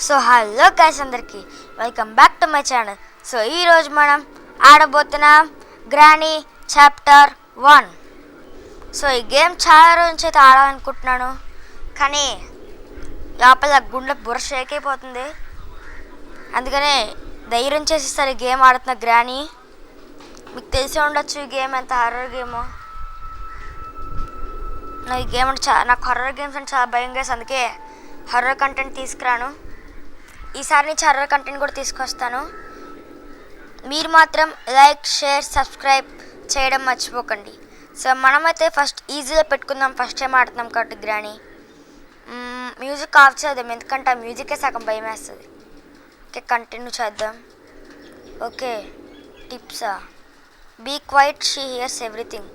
So hello guys, అందరికీ welcome back to my channel. So ఈరోజు మనం ఆడబోతున్నాం గ్రానీ చాప్టర్ 1. సో ఈ గేమ్ చాలా రోజు నుంచి అయితే ఆడాలనుకుంటున్నాను, కానీ లోపల గుండె బుర్ర షేక్ అయిపోతుంది. అందుకనే ధైర్యం చేసేస్తారు ఈ గేమ్ ఆడుతున్న గ్రానీ. మీకు తెలిసి ఉండొచ్చు ఈ గేమ్ ఎంత హర్రర్ గేమో. ఈ గేమ్ అంటే నాకు హర్రర్ గేమ్స్ అంటే చాలా భయం గైస్, అందుకే హర్రర్ కంటెంట్ తీసుకురాను. ఈసారి నుంచి హర్రర్ కంటెంట్ కూడా తీసుకొస్తాను. మీరు మాత్రం లైక్, షేర్, సబ్స్క్రైబ్ చేయడం మర్చిపోకండి. సో మనమైతే ఫస్ట్ ఈజీగా పెట్టుకుందాం. ఫస్ట్ టైం ఆడుతున్నాం కాబట్టి గ్రానీ. మ్యూజిక్ ఆఫ్ చేద్దాం, ఎందుకంటే ఆ మ్యూజికే సగం భయం వేస్తుంది. ఓకే, కంటిన్యూ చేద్దాం. ఓకే, టిప్సా? Be quiet, she hears everything.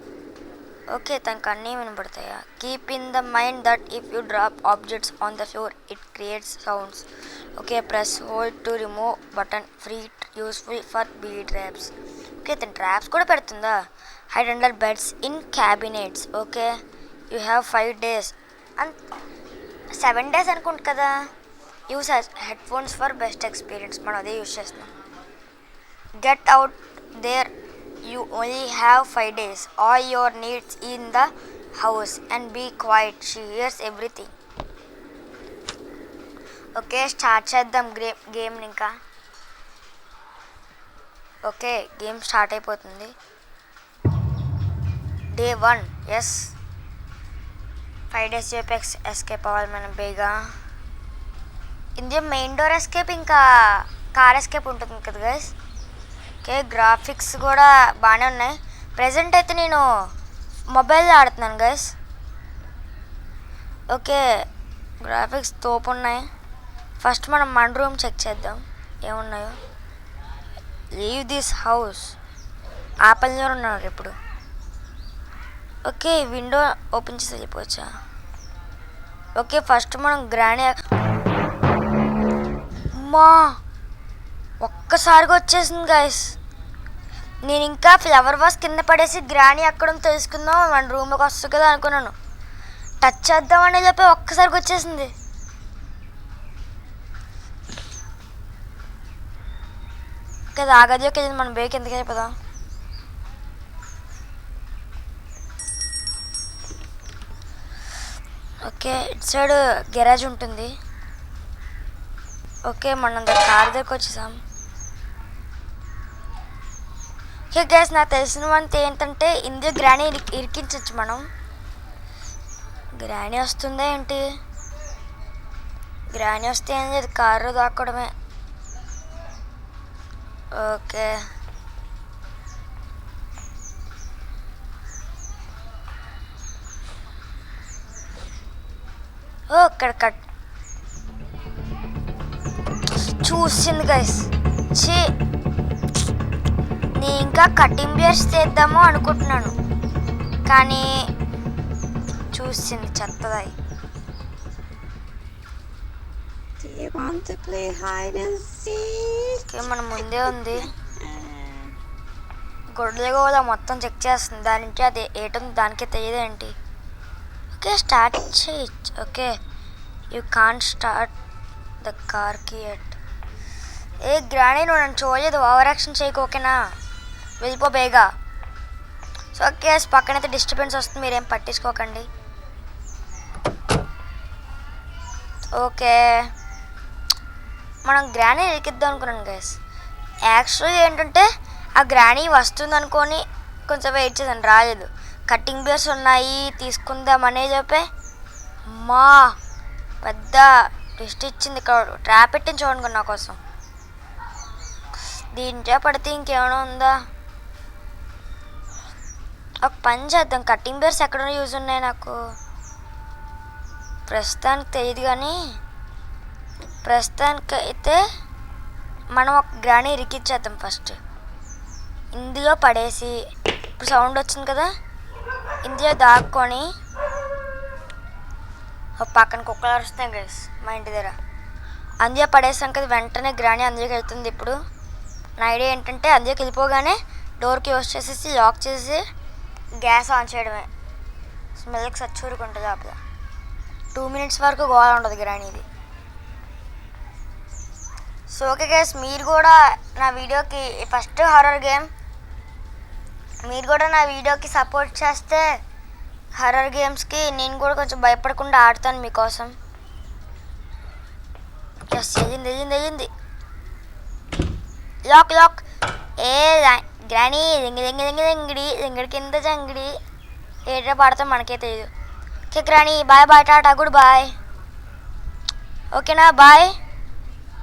Okay, తనకు అన్నీ వినపడతాయా? Keep in the mind that if you drop objects on the floor it creates sounds. Okay, press hold to remove button. Free useful for bee traps. Okay, తను traps కూడా పెడుతుందా? Hide under beds, in cabinets. Okay, you have 5 days and 7 days అనుకుంటు కదా. Use headphones for best experience. మనం అదే use చేస్తున్నాం. Get out there, you only have 5 days. All your needs in the house and be quiet. She hears everything. Okay, start చేద్దాం game ఇంకా. Okay, game start అయిపోతుంది. Day 1. Yes, 5 days చెప్పి escape అవ్వాలి మనం బేగా. ఇందులో మెయిన్ డోర్ ఎస్కేప్ ఇంకా car escape ఉంటుంది కదా గైస్. ఓకే, గ్రాఫిక్స్ కూడా బాగానే ఉన్నాయి. ప్రజెంట్ అయితే నేను మొబైల్లో ఆడుతున్నాను గైస్. ఓకే, గ్రాఫిక్స్ తోపు ఉన్నాయి. ఫస్ట్ మనం మన రూమ్ చెక్ చేద్దాం ఏమున్నాయో. Leave this house. ఆపల్లో ఉన్నారు ఇప్పుడు. ఓకే, విండో ఓపెన్ చేసి వెళ్ళిపోవచ్చా? ఓకే, ఫస్ట్ మనం గ్రానీ. మా ఒక్కసారిగా వచ్చేసింది గైస్. నేను ఇంకా ఫ్లవర్ వాస్ కింద పడేసి గ్రానీ అక్కడ తెలుసుకుందాం, మన రూమ్లోకి వస్తుంది కదా అనుకున్నాను. టచ్ చేద్దామని చెప్పి ఒక్కసారిగా వచ్చేసింది. ఓకే, ఆగదిలోకి వెళ్ళింది. మనం బేక్ ఎందుకు అయిపోదాం. ఓకే, ఇటు సైడ్ గెరాజ్ ఉంటుంది. ఓకే, మనం కార్ దగ్గరకు వచ్చేసాం. ఓకే గైస్, నాకు తెలిసినవంత ఏంటంటే ఇందులో గ్రానీ ఇరికించవచ్చు మనం. గ్రానీ వస్తుందా ఏంటి? గ్రానీ వస్తే ఏం లేదు, కారు దాక్కోవడమే. ఓకే, ఓ ఇక్కడ చూసింది గైస్. చీ, నేను ఇంకా కటింగ్ బియర్స్ చేద్దాము అనుకుంటున్నాను, కానీ చూసింది చెత్తదాయి. మన ముందే ఉంది. గొడ్డలిగా కూడా మొత్తం చెక్ చేస్తుంది. దాని నుంచి అది ఏటుంది దానికే తెలియదేంటి. ఓకే, స్టార్ట్ చేయొచ్చు. Okay, you can't start the car key it. ఏ గ్రానీ, నువ్వు నన్ను చూడలేదు, ఓవర్ యాక్షన్ చేయకు. ఓకేనా, వెళ్ళిపో బేగా. సో ఓకే, పక్కనైతే డిస్టర్బెన్స్ వస్తుంది, మీరేం పట్టించుకోకండి. ఓకే, మనం గ్రానీ ఎక్కిద్దాం అనుకున్నాను గైస్. యాక్చువల్గా ఏంటంటే ఆ గ్రానీ వస్తుంది అనుకొని కొంచెం వెయిట్ చేశాను, రాలేదు. కటింగ్ బియర్స్ ఉన్నాయి తీసుకుందామనే చెప్పే అమ్మా పెద్ద ట్విస్ట్ ఇచ్చింది. ఇక్కడ ట్రాప్ పెట్టింది చూడండి నా కోసం. దీంట్లో పడితే ఇంకేమైనా ఉందా? ఒక పని చేద్దాం, కటింగ్ బియర్స్ ఎక్కడ యూజ్ ఉన్నాయి నాకు ప్రస్తుతానికి తెలియదు, కానీ ప్రస్తుతానికి అయితే మనం ఒక గ్రానీ ఇరికిచ్చేద్దాం. ఫస్ట్ ఇందులో పడేసి, ఇప్పుడు సౌండ్ వచ్చింది కదా, ఇందులో దాక్కొని ఒక పక్కన కుక్కలు అరుస్తాయి గైస్ మా ఇంటి దగ్గర. అందులో పడేసాం కదా, వెంటనే గ్రానీ అందులోకి వెళ్తుంది. ఇప్పుడు నా ఐడియా ఏంటంటే అందులోకి వెళ్ళిపోగానే డోర్కి యూస్ చేసేసి లాక్ చేసి గ్యాస్ ఆన్ చేయడమే. స్మెల్కి సచ్చూరుకుంటుంది అప్పుడు. 2 minutes వరకు గోళ ఉండదు గ్రానీది. సో ఓకే గైస్, మీరు కూడా నా వీడియోకి ఫస్ట్ హారర్ గేమ్, మీరు కూడా నా వీడియోకి సపోర్ట్ చేస్తే హారర్ గేమ్స్కి నేను కూడా కొంచెం భయపడకుండా ఆడతాను మీకోసం. ఎస్, అయ్యింది. లాక్ ఏ గ్రానీ దింగిడి కింద జంగిడి ఏటో పాడతాం మనకే తెలియదు. Okay granny, bye tata, good bye. ఓకేనా, బాయ్.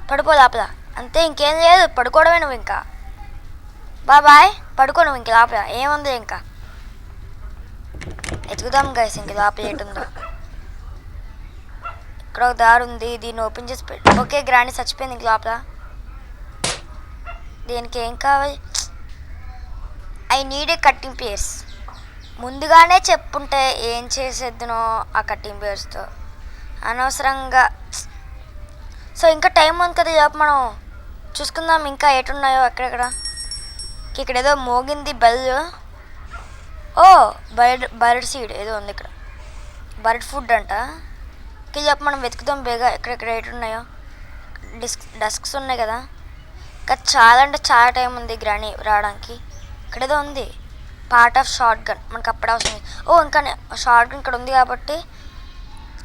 పడుకో లోపల, అంతే, ఇంకేం లేదు, పడుకోవడమే నువ్వు ఇంకా. బాయ్, పడుకో నువ్వు ఇంక లోపల, ఏముంది ఇంకా. ఎతుకుదాం గైస్ ఇంక లోపల ఏటుందో. ఇక్కడ ఒక దారి ఉంది, దీన్ని ఓపెన్ చేసి పెట్టు. ఓకే గ్రానీ చచ్చిపోయింది ఇంక లోపల. దీనికి ఏం కావాలి? I need a cutting pairs. ముందుగానే చెప్పుంటే ఏం చేసేద్దునో ఆ కట్టింగ్ పేర్స్తో, అనవసరంగా. సో ఇంకా టైం ఉంది కదా, లోపు మనం చూసుకుందాం ఇంకా ఎటున్నాయో ఎక్కడెక్కడ. ఇక్కడ ఏదో మోగింది బెల్. ఓ బర్డ్ సీడ్ ఏదో ఉంది ఇక్కడ, బర్డ్ ఫుడ్ అంట. లోపు మనం వెతుకుదాం బేగా ఎక్కడెక్కడ ఎటున్నాయో. డస్క్స్ ఉన్నాయి కదా, ఇంకా చాలా అంటే చాలా టైం ఉంది గ్రానీ రావడానికి. ఇక్కడ ఏదో ఉంది, పార్ట్ ఆఫ్ షార్ట్ గన్, మనకు అప్పుడు అవసరం. ఓ ఇంకా షార్ట్ గన్ ఇక్కడ ఉంది కాబట్టి,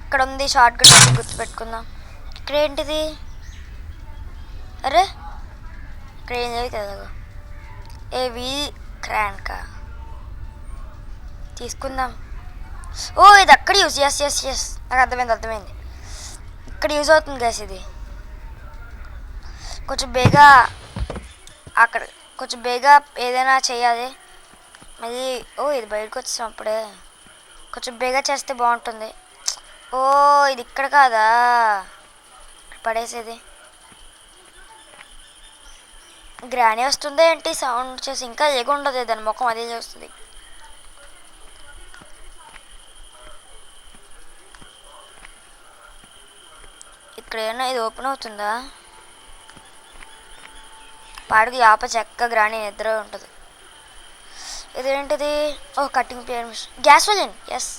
ఇక్కడ ఉంది షార్ట్ గన్, గుర్తుపెట్టుకుందాం. ఇక్కడ ఏంటిది? అరే ఇక్కడ ఏం లేదు కదా. ఏవి క్రాన్కా తీసుకుందాం. ఓ ఇది అక్కడ యూజ్, ఎస్ నాకు అర్థమైంది. ఇక్కడ యూజ్ అవుతుంది గైస్ ఇది. కొంచెం బేగా ఏదైనా చేయాలి మళ్ళీ. ఓ ఇది బయటకు వచ్చాం అప్పుడే, కొంచెం బేగా చేస్తే బాగుంటుంది. ఓ ఇది ఇక్కడ కాదా పడేసేది. గ్రానీ వస్తుందా ఏంటి సౌండ్ చేసి? ఇంకా ఉండదు దాని ముఖం అదే చేస్తుంది. ఇక్కడ ఏమన్నా ఇది ఓపెన్ అవుతుందా? పాడికి యాప చెక్క గ్రానీ నిద్ర ఉంటుంది. ఇదేంటిది? ఓ కటింగ్ ప్లేయర్ మిషన్, గ్యాస్ వెలిన్. ఎస్,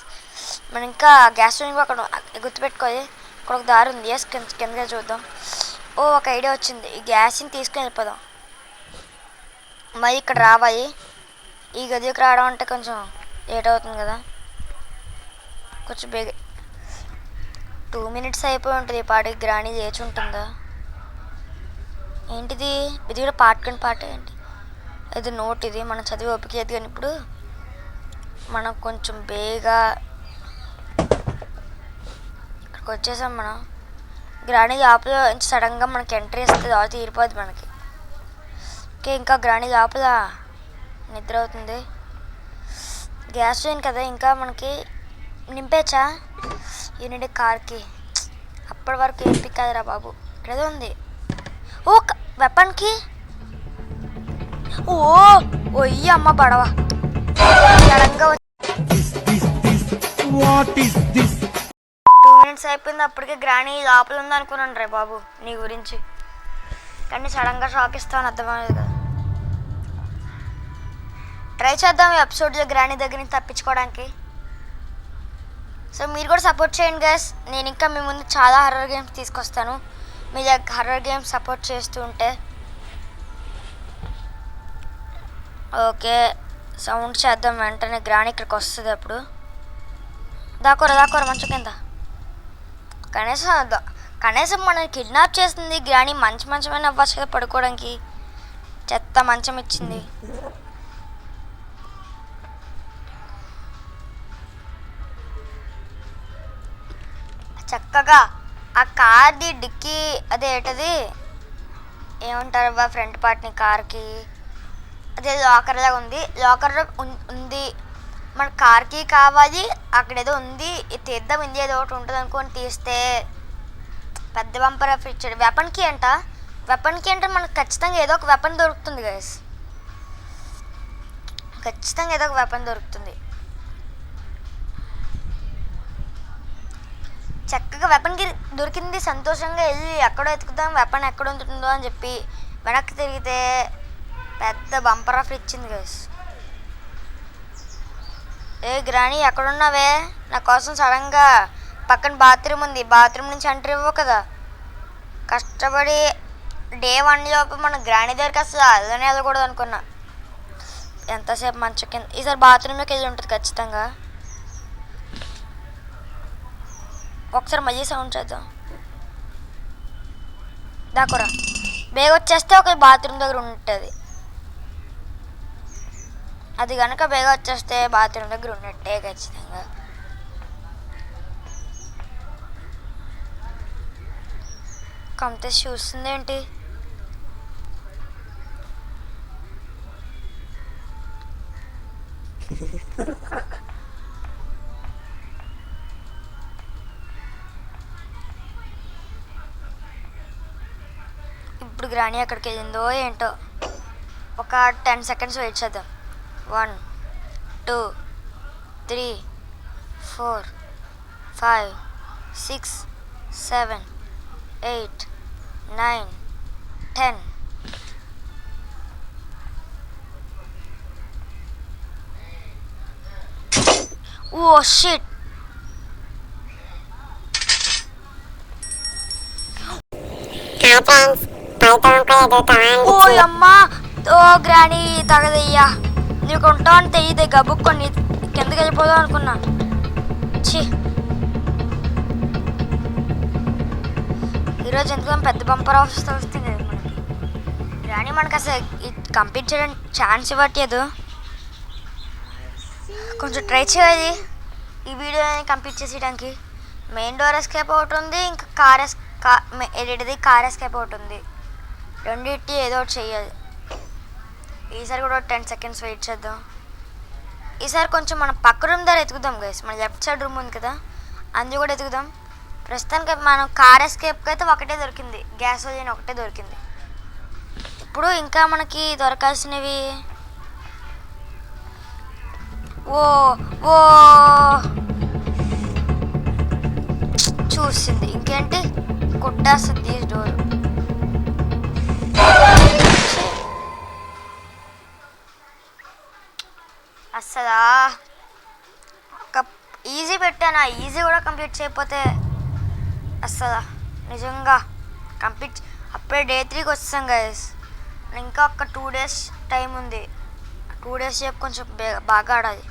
మనం ఇంకా గ్యాస్ వెలిన్ అక్కడ గుర్తుపెట్టుకోవాలి. ఇక్కడ ఒక దారి ఉంది. ఎస్, కిందగా చూద్దాం. ఓ ఒక ఐడియా వచ్చింది, ఈ గ్యాస్ని తీసుకుని వెళ్ళిపోదాం. మరి ఇక్కడ రావాలి, ఈ గదికి రావడం అంటే కొంచెం లేట్ అవుతుంది కదా, కొంచెం బేగ 2 minutes అయిపోయి ఉంటుంది. ఈ పాటికి గ్రానీ లేచి ఉంటుందా? ఏంటిది? ఇది కూడా పాట ఏంటి? ఇది నోట్, ఇది మనం చదివి ఓపికేది. కానీ ఇప్పుడు మనం కొంచెం బేగా ఇక్కడికి వచ్చేసాం. మనం గ్రానీ లోపల సడన్గా మనకి ఎంట్రీ ఇస్తుంది, అలా తీరిపోద్ది మనకి. ఓకే ఇంకా గ్రానీ లోపల నిద్ర అవుతుంది. గ్యాస్ లేని కదా, ఇంకా మనకి నింపేచ్చా యూనిట్ కార్కి? అప్పటి వరకు ఏం పిక్కాదిరా బాబు. ఇక్కడేదో ఉంది. ఓ వెపన్కి. ఓ ఈ అమ్మ పడవ సడన్గా 2 minutes అయిపోయింది. అప్పటికే గ్రానీ లోపల ఉంది అనుకున్నాను రే బాబు నీ గురించి. కానీ సడన్గా షాక్ ఇస్తాను, అర్థమయ్యేది కదా. ట్రై చేద్దాం ఈ ఎపిసోడ్లో గ్రానీ దగ్గర నుంచి తప్పించుకోవడానికి. సో మీరు కూడా సపోర్ట్ చేయండి గైస్. నేను ఇంకా మీ ముందు చాలా హర్రర్ గేమ్స్ తీసుకొస్తాను. మీరు హర్రర్ గేమ్స్ సపోర్ట్ చేస్తూ ఉంటే. ఓకే సౌండ్ చేద్దాం, వెంటనే గ్రానీ ఇక్కడికి వస్తుంది. అప్పుడు దాకోర మంచం కింద. కనీసం మనల్ని కిడ్నాప్ చేస్తుంది గ్రానీ, మంచమైన అవ్వచ్చు కదా పడుకోవడానికి. చెత్త మంచం ఇచ్చింది. చక్కగా ఆ కార్ది డిక్కీ అదే ఏంటది ఏమంటారు బా ఫ్రంట్ పార్ట్ని కార్కి, అదే లాకర్ లాగా ఉంది. లాకర్లో ఉంది మన కార్కి కావాలి. అక్కడ ఏదో ఉంది, ఇది తీద్దాం, ఇది ఏదో ఒకటి ఉంటుంది అనుకొని తీస్తే పెద్ద బంపర్ ఆఫర్ ఇచ్చాడు. వెపన్కి అంటే మనకు ఖచ్చితంగా ఏదో ఒక వెపన్ దొరుకుతుంది గైస్, ఖచ్చితంగా ఏదో ఒక వెపన్ దొరుకుతుంది. చక్కగా వెపన్కి దొరికింది, సంతోషంగా వెళ్ళి ఎక్కడో ఎత్తుకుదాం వెపన్ ఎక్కడ ఉంటుందో అని చెప్పి వెనక్కి తిరిగితే పెద్ద బంపర్ ఆఫర్ ఇచ్చింది గైస్. ఏ గ్రానీ ఎక్కడున్నావే? నా కోసం సడన్గా పక్కన బాత్రూమ్ ఉంది, బాత్రూమ్ నుంచి ఎంట్రీ ఇవ్వవు కదా, కష్టపడి డే 1 లోపు మన గ్రాండ్ దగ్గరికి అసలు అలానే వెళ్ళకూడదు అనుకున్నా. ఎంతసేపు మంచం కింద. ఈసారి బాత్రూంలోకి వెళ్ళి ఉంటుంది ఖచ్చితంగా. ఒకసారి మళ్ళీ సౌండ్ చేద్దాం. దాకురా బేగ వచ్చేస్తే ఒక బాత్రూమ్ దగ్గర ఉంటుంది. అది కనుక బేగ వచ్చేస్తే బాత్రూమ్ దగ్గర ఉన్నట్టే ఖచ్చితంగా. కంప్లీట్ చూస్తుంది ఏంటి? ఇప్పుడు గ్రాని ఎక్కడికి వెళ్ళిందో ఏంటో. ఒక 10 సెకండ్స్ వెయిట్ చేద్దాం. 1 2 3 4 5 6 7 8 9 10. Oh shit. ఓ అమ్మా. ఓ గ్రాని తగదయ్యా. నీకు ఉంటావు అని తెయ్యదే గబుక్కొని కిందకి వెళ్ళిపోదాం అనుకున్నా. ఛీ, ఈరోజు ఎందుకు పెద్ద బంపర్ ఆఫీస్ వస్తుంది కదా మనకి. గ్రాని మనకు అసలు కంప్లీట్ చేయడానికి ఛాన్స్ ఇవ్వట్లేదు. కొంచెం ట్రై చేయాలి ఈ వీడియోని కంప్లీట్ చేసేయడానికి. మెయిన్ డోర్ ఎస్కేప్ ఒకటి ఉంది, ఇంకా కార్ ఎస్కేప్ ఒకటి ఉంది. రెండింటి ఏదో ఒకటి చెయ్యాలి. ఈసారి కూడా 10 సెకండ్స్ వెయిట్ చేద్దాం. ఈసారి కొంచెం మన పక్క రూమ్ దగ్గర ఎతుకుదాం గైస్. మన లెఫ్ట్ సైడ్ రూమ్ ఉంది కదా, అందు కూడా ఎతుకుదాం. ప్రస్తుతానికి మనం కార్ ఎస్కేప్కి అయితే ఒకటే దొరికింది, గ్యాసోలిన్ ఒకటే దొరికింది. ఇప్పుడు ఇంకా మనకి దొరకాల్సినవి ఓ ఓ చూసింది. ఇంకేంటి కొట్టేస్తుంది డోర్. అసలా ఒక ఈజీ పెట్టాను, ఈజీ కూడా కంప్లీట్ చేయకపోతే అసలు నిజంగా కంప్లీట్. అప్పుడే డే 3కి వచ్చాం గైస్. ఇంకా ఒక 2 డేస్ టైం ఉంది. 2 డేస్ సేపు కొంచెం బాగా ఆడాలి.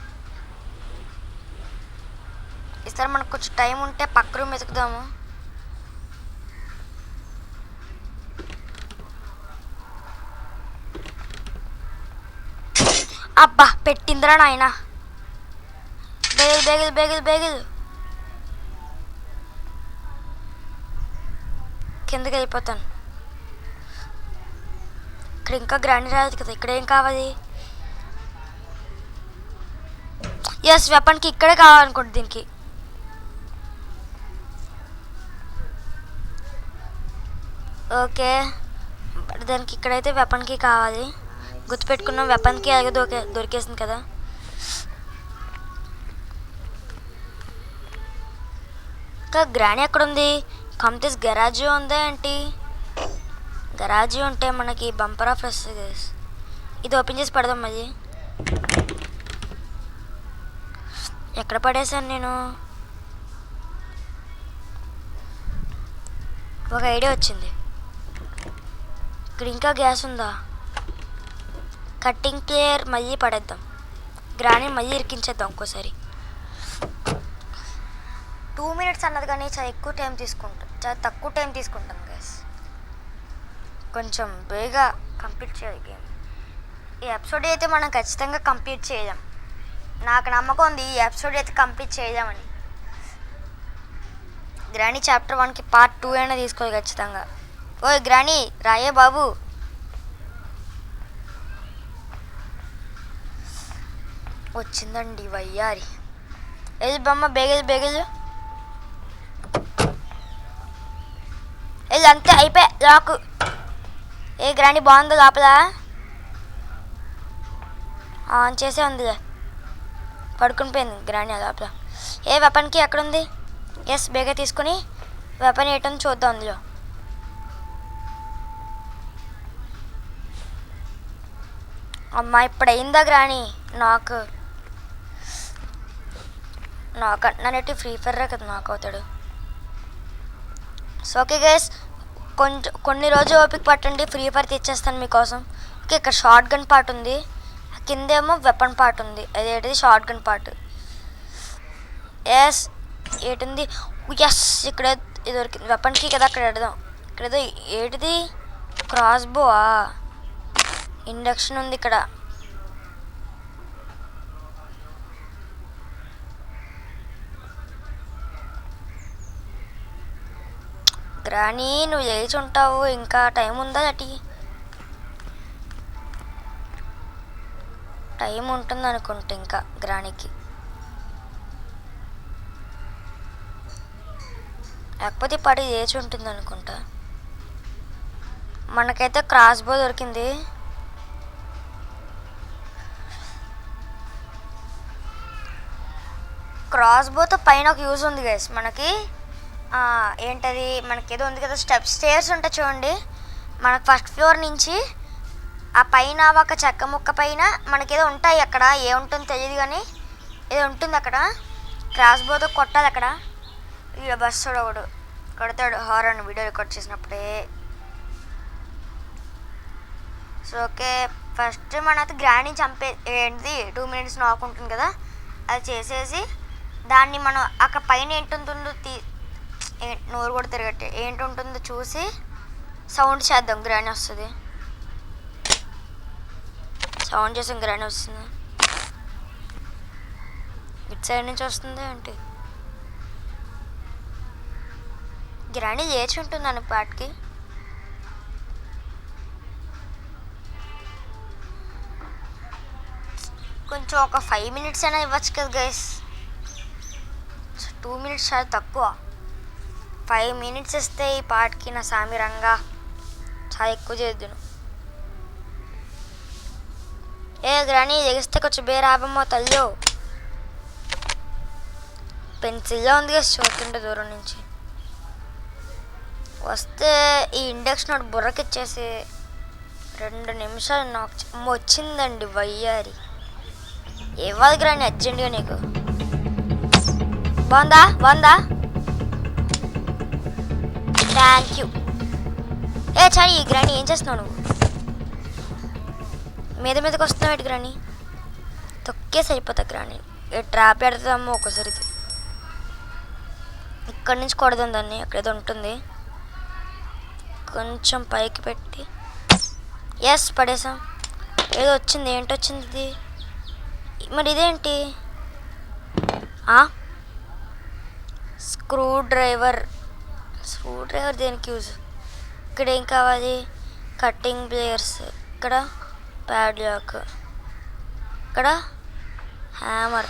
ఈసారి మనకు కొంచెం టైం ఉంటే పక్క రూమ్ వెతుకుదాము. అబ్బా పెట్టిందిరా నాయన. బేగిల్ బేగిల్ బేగిల్ బేగిల్. కిందకి వెళ్ళిపోతాను. ఇక్కడ ఇంకా గ్రాండ్ రాదు కదా. ఇక్కడ ఏం కావాలి? ఎస్, వెపన్కి ఇక్కడే కావాలనుకోండి. దీనికి ఓకే, దానికి ఇక్కడైతే వెపన్కి కావాలి. గుర్తుపెట్టుకున్నాం, వెపన్కి అలాగే దొరికేసింది కదా. ఇంకా గ్రాని ఎక్కడుంది? కంప్లీట్ గరాజీ ఉందా ఏంటి? గరాజీ ఉంటే మనకి బంపర్ ఆఫ్ వస్తుంది. ఇది ఓపెన్ చేసి పడదాం మళ్ళీ. ఎక్కడ పడేసాను నేను? ఒక ఐడియా వచ్చింది. ఇక్కడ ఇంకా గ్యాస్ ఉందా? కట్టింగ్ ప్లేయర్ మళ్ళీ పడేద్దాం. గ్రాని మళ్ళీ ఇరికించేద్దాం ఇంకోసారి. 2 మినిట్స్ అన్నది కానీ చాలా ఎక్కువ టైం తీసుకుంటాం. చాలా తక్కువ టైం తీసుకుంటాం గైస్. కొంచెం బేగా కంప్లీట్ చేయాలి గేమ్. ఈ ఎపిసోడ్ అయితే మనం ఖచ్చితంగా కంప్లీట్ చేయలేం. నాకు నమ్మకం ఉంది ఈ ఎపిసోడ్ అయితే కంప్లీట్ చేయలేమని. గ్రాని చాప్టర్ 1కి పార్ట్ 2 అయినా తీసుకోవాలి ఖచ్చితంగా. ఓయ్ గ్రాని రాయే బాబు. వచ్చిందండి వయ్యారి. వెళ్ళి బొమ్మ బేగలు బేగలు వెళ్ళి. అంతే అయిపోయా లాకు. ఏ గ్రాండి బాగుందో లోపల? ఆన్ చేసే ఉందిలే. పడుకుని పోయింది గ్రాండి లోపల. ఏ వెపన్కి ఎక్కడుంది? ఎస్, బేగా తీసుకుని వెపన్ ఏంటని చూద్దాం అందులో. అమ్మా ఇప్పుడు అయిందా గ్రాని? నాకు నన్ను ఫ్రీ ఫైర్ కదా నాకు అవుతాడు. సో ఓకే గైస్, కొంచెం కొన్ని రోజులు ఓపిక పట్టండి, ఫ్రీ ఫైర్ తెచ్చేస్తాను మీకోసం. ఓకే, ఇక్కడ షార్ట్ గన్ పార్ట్ ఉంది, కిందేమో వెపన్ పార్ట్ ఉంది. అదేంటిది షార్ట్ గన్ పార్ట్. ఎస్ ఏటుంది, ఎస్ ఇక్కడ ఇది దొరికింది. వెపన్కి కదా అక్కడ పెడదాం. ఇక్కడేదో ఏంటిది క్రాస్ బోవా, ఇండక్షన్ ఉంది ఇక్కడ. గ్రానీ నువ్వు లేచి ఉంటావు, ఇంకా టైం ఉందా? అటి టైం ఉంటుంది అనుకుంటా ఇంకా గ్రానీకి, లేకపోతే పడి లేచి ఉంటుంది అనుకుంటా. మనకైతే క్రాస్ బో దొరికింది. క్రాస్ బోతో పైన ఒక యూజ్ ఉంది గైస్ మనకి. ఏంటది, మనకి ఏదో ఉంది కదా, స్టేర్స్ ఉంటాయి చూడండి. మనకు ఫస్ట్ ఫ్లోర్ నుంచి ఆ పైన ఒక చెక్క ముక్క పైన మనకేదో ఉంటాయి. అక్కడ ఏముంటుందో తెలియదు కానీ ఏదో ఉంటుంది అక్కడ. క్రాస్ బోతో కొట్టాలి అక్కడ. ఇక బస్సు ఒకడు కొడతాడు హారన్ వీడియో రికార్డ్ చేసినప్పుడే. సో ఓకే, ఫస్ట్ మనకి గ్రాండ్ని ఏంటిది 2 minutes నాక్ ఉంటుంది కదా, అది చేసేసి దాన్ని మనం అక్కడ పైన ఏంటుంటుందో నోరు కూడా తిరగట్టే ఏంటుంటుందో చూసి సౌండ్ చేద్దాం. గ్రాండ్ వస్తుంది, సౌండ్ చేసాం, గ్రాండ్ వస్తుంది. ఇటు సైడ్ నుంచి వస్తుంది ఏంటి, గ్రాండ్ లేచి ఉంటుంది అని పాటికి. కొంచెం ఒక 5 minutes అయినా ఇవ్వచ్చు కదా గైస్. 2 minutes చాలా తక్కువ. 5 minutes ఇస్తే ఈ పాటకి నా సామిరంగా చాలా ఎక్కువ చేద్దును. ఏ గ్రానీ ఎగిస్తే కొంచెం బేర్ ఆపమ్మో తల్లో. పెన్సిల్లో ఉంది కదా చూస్తుంటే దూరం నుంచి. వస్తే ఈ ఇండక్షన్ ఒకటి బుర్రకిచ్చేసి 2 నిమిషాలు నాకు వచ్చిందండి వయ్యారి. ఇవ్వాలి గ్రానీ అర్జెంటుగా నీకు. బాగుందా బాగుందా, థ్యాంక్ యూ. ఏ చాని గ్రానీ ఏం చేస్తున్నావు నువ్వు? మీదకి వస్తున్నావు ఏంటి గ్రానీ? తొక్కేసి అయిపోతా గ్రానీ. ట్రాప్ పెడతాము ఒకసారి. ఇక్కడి నుంచి కొడదాం దాన్ని, అక్కడేదో ఉంటుంది. కొంచెం పైకి పెట్టి ఎస్ పడేసాం. ఏదో వచ్చింది, ఏంటొచ్చింది ఇది? మరి ఇదేంటి? స్క్రూ డ్రైవర్ దేనికి యూజ్? ఇక్కడ ఏం కావాలి? కట్టింగ్ ప్లేయర్స్, ఇక్కడ ప్యాడ్లాక్, ఇక్కడ హ్యామర్,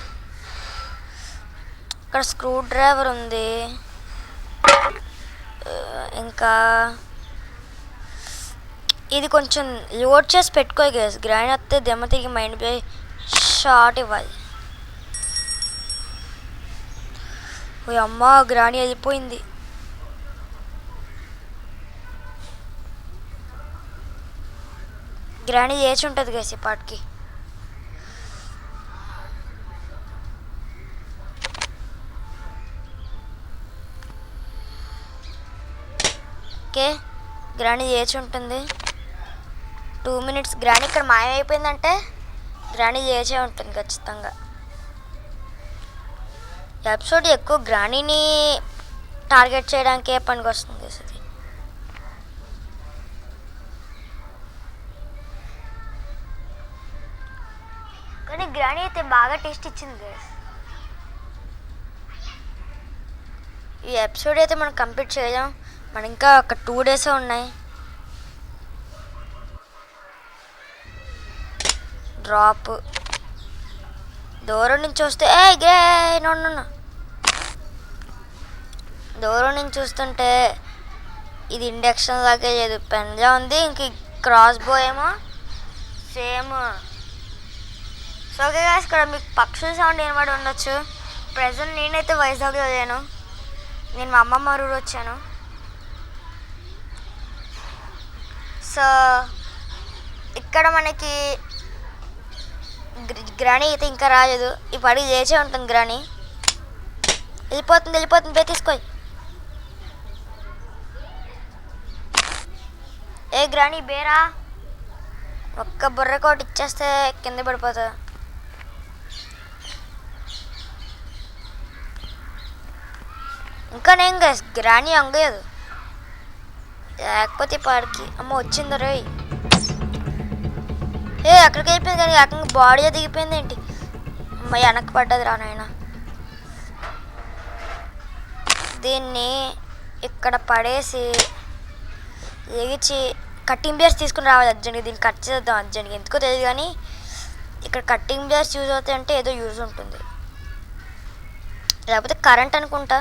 ఇక్కడ స్క్రూ డ్రైవర్ ఉంది. ఇంకా ఇది కొంచెం లోడ్ చేసి పెట్టుకోవాలి గైస్. గ్రైండ్ వస్తే దెమ్మ తిరిగి మైండ్ ప్లే షార్ట్ ఇవ్వాలి. ఓ అమ్మ గ్రానీ వెళ్ళిపోయింది. గ్రానీ చేసి ఉంటుంది గైస్ ఈ పాటికి. ఓకే, గ్రానీ చేసి ఉంటుంది. 2 minutes. గ్రానీ ఇక్కడ మాయమైపోయిందంటే గ్రానీ చేసే ఉంటుంది ఖచ్చితంగా. ఎపిసోడ్ ఎక్కువ గ్రానీని టార్గెట్ చేయడానికే పనికి వస్తుంది అది. కానీ గ్రానీ అయితే బాగా టేస్ట్ ఇచ్చింది గైస్. ఈ ఎపిసోడ్ అయితే మనం కంప్లీట్ చేయలేం, మన ఇంకా ఒక 2 days ఉన్నాయి. డ్రాప్ దూరం నుంచి వస్తే దూరం నుంచి చూస్తుంటే ఇది ఇండక్షన్ లాగే లేదు, పెన్లా ఉంది. ఇంక క్రాస్ బో ఏమో సేమ్. సో ఓకే గాయ్స్, ఇక్కడ మీకు పక్షుల సౌండ్ ఏమడి ఉండొచ్చు. ప్రజెంట్ నేనైతే వైజాగ్లో లేను, నేను మా అమ్మమ్మ ఊరు వచ్చాను. సో ఇక్కడ మనకి గ్రానీ అయితే ఇంకా రాలేదు. ఈ పడి లేచే ఉంటుంది గ్రానీ. వెళ్ళిపోతుంది బే తీసుకో. ఏ గ్రాని బేరా, ఒక్క బుర్ర కోటి ఇచ్చేస్తే కింద పడిపోతా. ఇంకా నేను గైస్ గ్రాని అంగలేదు, లేకపోతే పాడికి అమ్మ వచ్చింది రే. అక్కడికి అయిపోయింది కానీ ఏకంగా బాడీ దిగిపోయింది ఏంటి. అమ్మ వెనక్కి పడ్డది రా నాయన. దీన్ని ఇక్కడ పడేసి ఎగిచి కట్టింగ్ బ్లేడ్స్ తీసుకుని రావాలి అర్జెంట్గా. దీన్ని కట్ చేద్దాం అర్జెంట్గా, ఎందుకో తెలియదు కానీ ఇక్కడ కట్టింగ్ బ్లేడ్స్ యూజ్ అవుతాయి అంటే ఏదో యూజ్ ఉంటుంది, లేకపోతే కరెంట్ అనుకుంటా.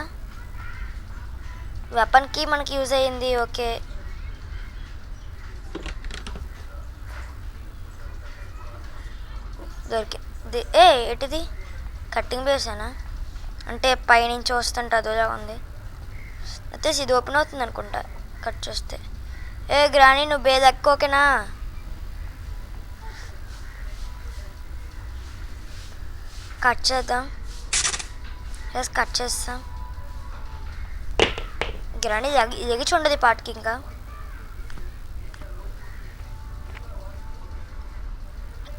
వెపన్కి మనకి యూజ్ అయ్యింది. ఓకే దొరికింది. ఎటిది కట్టింగ్ బ్లేడ్సేనా అంటే పైనుంచి వస్తుంటే అదోలా ఉంది. అయితే ఇది ఓపెన్ అవుతుంది అనుకుంటా కట్ చేస్తే. గ్రాని నువ్వు బేదక్క ఓకేనా? కట్ చేద్దాం. కట్ చేస్తాం. గ్రాని ఎగిచి ఉండదు పాటికి. ఇంకా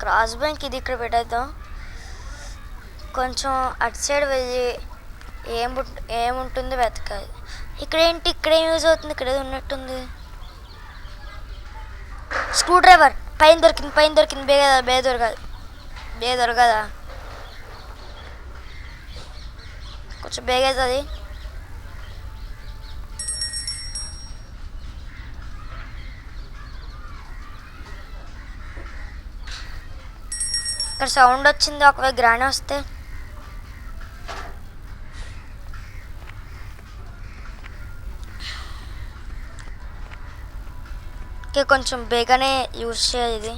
క్రాస్ బ్యాంక్ ఇది ఇక్కడ పెట్టేద్దాం. కొంచెం అటు సైడ్ వెళ్ళి ఏముంటుందో వెతకాలి. ఇక్కడేంటి, ఇక్కడేం యూజ్ అవుతుంది, ఇక్కడ ఉన్నట్టుంది. స్క్రూ డ్రైవర్ పైన దొరికింది. బే దొరకదా కొంచెం బేగవుతుంది. ఇక్కడ సౌండ్ వచ్చింది, ఒకవేళ గ్రాని వస్తే. కొంచెం బేగానే యూజ్ చేయాలి ఇది.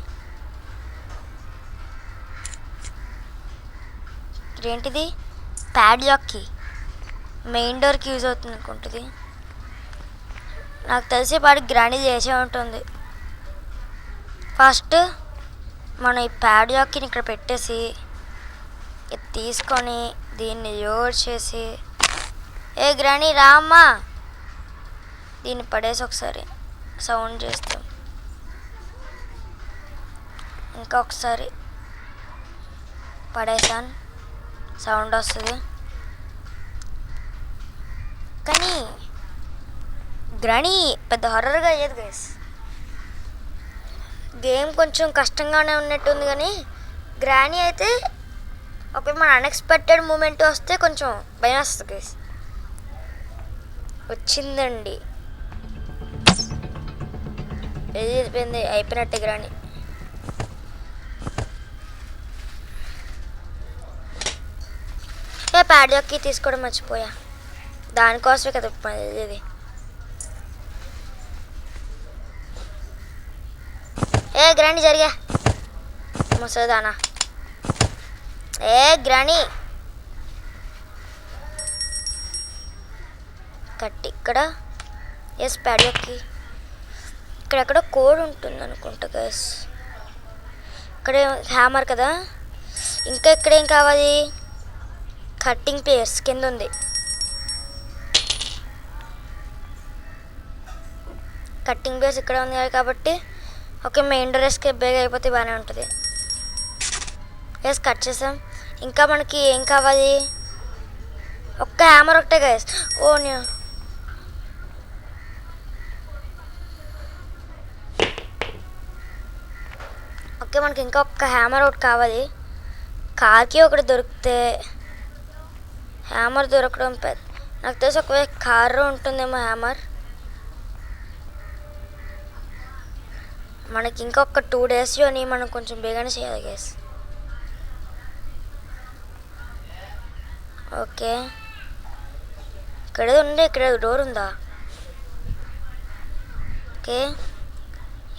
ఏంటిది ప్యాడ్ లాక్కి మెయిన్ డోర్కి యూజ్ అవుతుంది అనుకుంటుంది. నాకు తెలిసి పాడి గ్రాండ్ చేసే ఉంటుంది. ఫస్ట్ మనం ఈ ప్యాడ్ లాక్ని ఇక్కడ పెట్టేసి ఇది తీసుకొని దీన్ని లోడ్ చేసి గ్రాని రామ్మా, దీన్ని పడేసి ఒకసారి సౌండ్ చేస్తాం. ఇంకా ఒకసారి పడేసాను, సౌండ్ వస్తుంది. కానీ గ్రాని పెద్ద హారర్గా అయ్యేది గైస్. గేమ్ కొంచెం కష్టంగానే ఉన్నట్టుంది కానీ గ్రాని అయితే ఒకవేళ మన అన్ఎక్స్పెక్టెడ్ మూమెంట్ వస్తే కొంచెం భయం వస్తుంది గైస్. వచ్చిందండి, వెళ్ళిపోయింది, అయిపోయినట్టే గ్రాని. ప్యాడ్ యొక్క తీసుకోవడం మర్చిపోయా, దానికోసమే కదా ఇది. గ్రాని జరిగా ముసదానా. గ్రాని కట్టి ఇక్కడ ప్యాడ్ యొక్క ఇక్కడెక్కడో కోడ్ ఉంటుంది అనుకుంటా గైస్. ఇక్కడ హ్యామర్ కదా. ఇంకా ఇక్కడేం కావాలి, కట్టింగ్ ప్లేయర్స్ కింద ఉంది. కట్టింగ్ ప్లేయర్స్ ఇక్కడ ఉంది కాబట్టి ఓకే, మెయిన్ డోర్ ఎస్కేప్ బేగా అయిపోతే బాగానే ఉంటుంది. కట్ చేసాం. ఇంకా మనకి ఏం కావాలి, ఒక్క హ్యామర్ ఒకటే గైస్. ఓకే, మనకి ఇంకా ఒక్క హ్యామర్ ఒకటి కావాలి. కార్కి ఒకటి దొరికితే, హ్యామర్ దొరకడం పెద్ద నాకు తెలిసి ఒకవేళ కారు ఉంటుందేమో హ్యామర్. మనకి ఇంకొక 2 డేస్లోని మనం కొంచెం బేగానే చేయాలి గైస్. ఓకే, ఇక్కడ ఉండే, ఇక్కడ డోర్ ఉందా? ఓకే,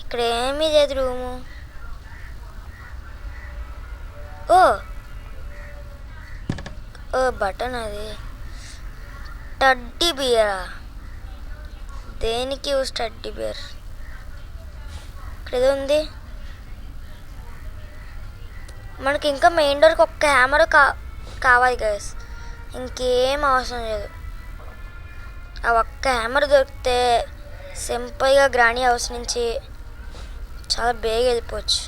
ఇక్కడ ఏమీ లేదు రూము. బటన్ అది. టడ్డీ బియరా, దేనికి యూజ్ టడ్డీ బియర్? ఇక్కడ ఏదో ఉంది. మనకి ఇంకా మెయిన్ డోర్కి ఒక్క హ్యామర్ కావాలి గైస్, ఇంకేం అవసరం లేదు. ఆ ఒక్క హ్యామర్ దొరికితే సింపుల్గా గ్రాని హౌస్ నుంచి చాలా బేగా వెళ్ళిపోవచ్చు.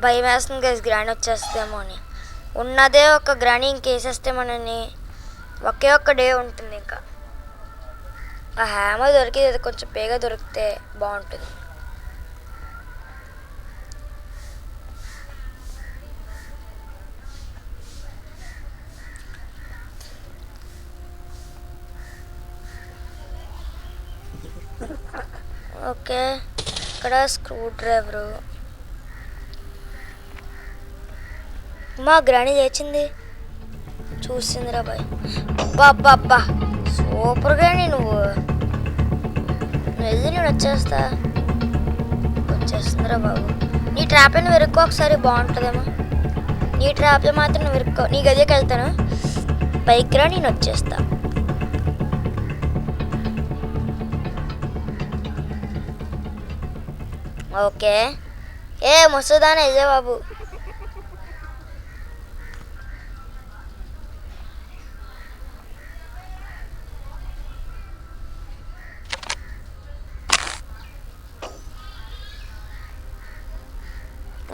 భయం వేస్తుంది గైస్ గ్రాండ్ వచ్చేస్తేమో అని. ఉన్నదే ఒక గ్రాండ్ ఇంకేసేస్తే మనని ఒకే ఒక్క డే ఉంటుంది. ఇంకా ఆ హ్యామర్ దొరికిది కొంచెం బేగా దొరికితే బాగుంటుంది. ఓకే ఇక్కడ స్క్రూ డ్రైవరు. మా గ్రాణి లేచింది చూసిందిరా బాయ్. అబ్బా అబ్బా సూపర్ గ్రాణి నువ్వు వెళ్ళి నేను వచ్చేస్తుందిరా బాబు. నీ ట్రాప్లో వెరుక్కో ఒకసారి బాగుంటుందేమో. నీ ట్రాప్లో మాత్రం నువ్వు వెరుక్కో. నీ గదికి వెళ్తాను పైకి రా నేను వచ్చేస్తా. ఓకే ఏ ముసదానే ఇదే బాబు.